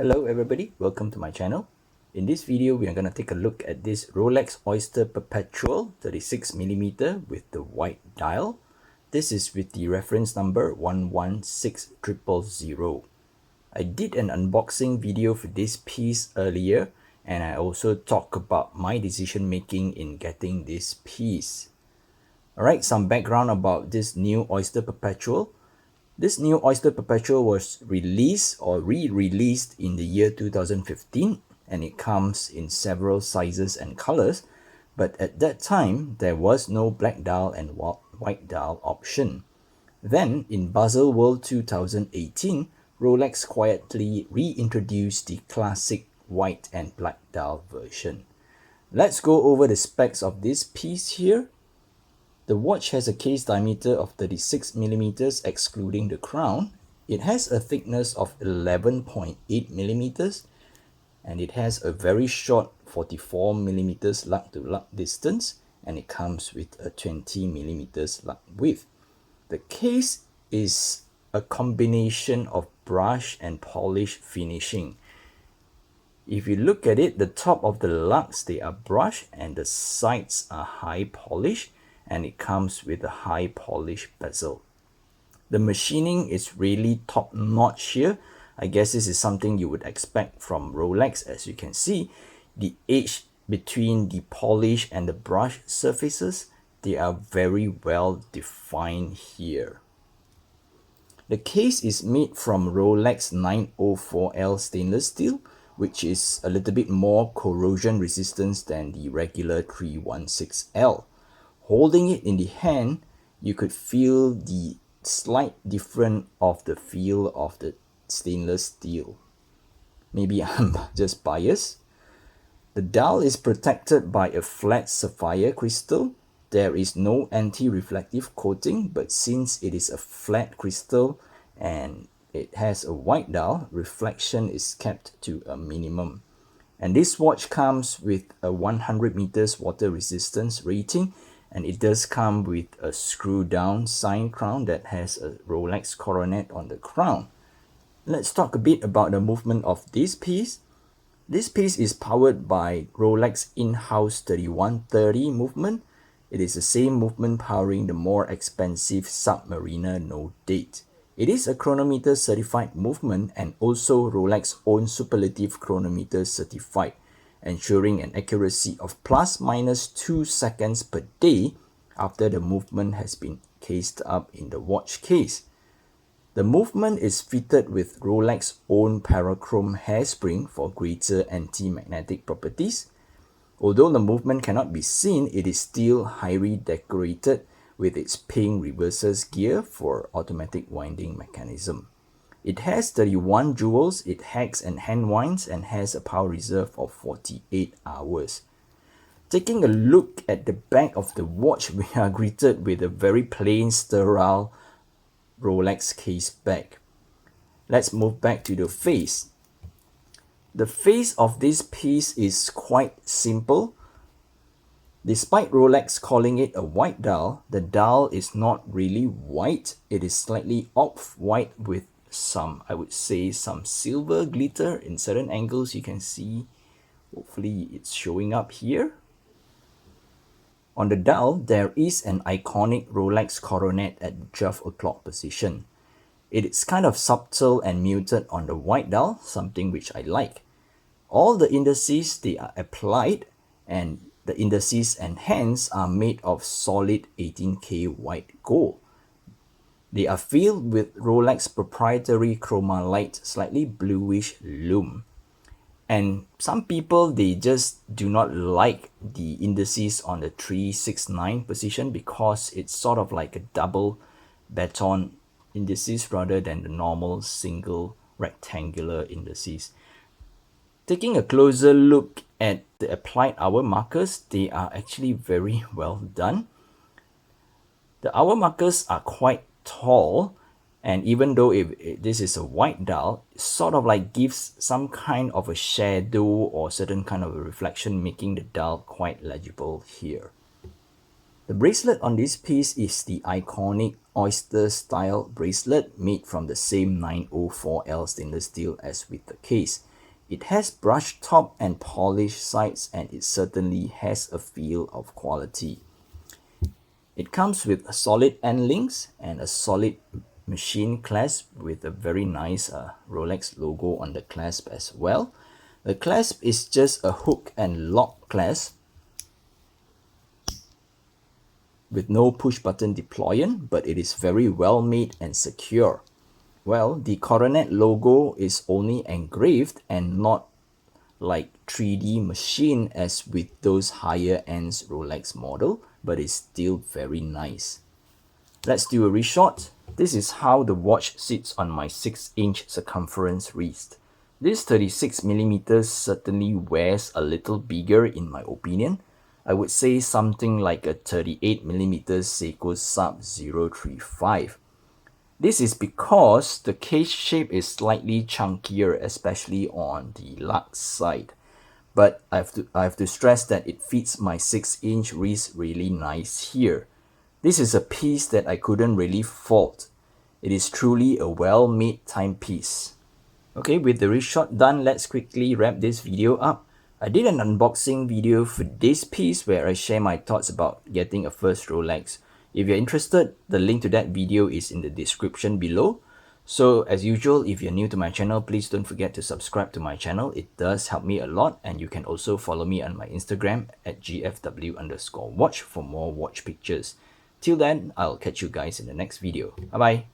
Hello everybody, welcome to my channel. In this video, we are going to take a look at this Rolex Oyster Perpetual 36mm with the white dial. This is with the reference number 116000. I did an unboxing video for this piece earlier, and I also talked about my decision making in getting this piece. Alright, some background about this new Oyster Perpetual. This new Oyster Perpetual was released or re-released in the year 2015, and it comes in several sizes and colors, but at that time there was no black dial and white dial option. Then in Baselworld 2018, Rolex quietly reintroduced the classic white and black dial version. Let's go over the specs of this piece here. The watch has a case diameter of 36mm excluding the crown. It has a thickness of 11.8mm, and it has a very short 44mm lug to lug distance, and it comes with a 20mm lug width. The case is a combination of brush and polish finishing. If you look at it, the top of the lugs, they are brushed and the sides are high polish, and it comes with a high polish bezel. The machining is really top notch here. I guess this is something you would expect from Rolex. As you can see, the edge between the polish and the brush surfaces, they are very well defined here. The case is made from Rolex 904L stainless steel, which is a little bit more corrosion resistant than the regular 316L. Holding it in the hand, you could feel the slight difference of the feel of the stainless steel. Maybe I'm just biased. The dial is protected by a flat sapphire crystal. There is no anti-reflective coating, but since it is a flat crystal and it has a white dial, reflection is kept to a minimum. And this watch comes with a 100 meters water resistance rating, and it does come with a screw down sign crown that has a Rolex coronet on the crown. Let's talk a bit about the movement of this piece. This piece is powered by Rolex in-house 3130 movement. It is the same movement powering the more expensive Submariner No Date. It is a chronometer certified movement and also Rolex own superlative chronometer certified, ensuring an accuracy of ±2 seconds per day after the movement has been cased up in the watch case. The movement is fitted with Rolex own parachrome hairspring for greater anti-magnetic properties. Although the movement cannot be seen, it is still highly decorated with its pink reverses gear for automatic winding mechanism. It has 31 jewels, it hacks and hand winds, and has a power reserve of 48 hours. Taking a look at the back of the watch, we are greeted with a very plain, sterile Rolex case back. Let's move back to the face. The face of this piece is quite simple. Despite Rolex calling it a white dial, the dial is not really white. It is slightly off-white with some, I would say, some silver glitter in certain angles. You can see, hopefully it's showing up here. On the dial, there is an iconic Rolex coronet at the 12 o'clock position. It is kind of subtle and muted on the white dial, something which I like. All the indices, they are applied, and the indices and hands are made of solid 18K white gold. They are filled with Rolex proprietary Chroma Light, slightly bluish lume. And some people, they just do not like the indices on the 369 position because it's sort of like a double baton indices rather than the normal single rectangular indices. Taking a closer look at the applied hour markers, they are actually very well done. The hour markers are quite tall, and even though this is a white dial, it sort of like gives some kind of a shadow or certain kind of a reflection, making the dial quite legible here. The bracelet on this piece is the iconic Oyster style bracelet made from the same 904L stainless steel as with the case. It has brushed top and polished sides, and it certainly has a feel of quality. It comes with a solid end links and a solid machine clasp with a very nice Rolex logo on the clasp as well. The clasp is just a hook and lock clasp with no push button deployant, but it is very well made and secure. Well, the coronet logo is only engraved and not like 3D machine as with those higher ends Rolex model, but it's still very nice. Let's do a reshot. This is how the watch sits on my 6-inch circumference wrist. This 36mm certainly wears a little bigger in my opinion. I would say something like a 38mm Seiko Sub 035. This is because the case shape is slightly chunkier, especially on the lux side. But I have to stress that it fits my 6-inch wrist really nice here. This is a piece that I couldn't really fault. It is truly a well-made timepiece. Okay, with the reshot done, let's quickly wrap this video up. I did an unboxing video for this piece where I share my thoughts about getting a first Rolex. If you're interested, the link to that video is in the description below. So as usual, if you're new to my channel, please don't forget to subscribe to my channel. It does help me a lot, and you can also follow me on my Instagram at gfw_watch for more watch pictures. Till then, I'll catch you guys in the next video. Bye bye.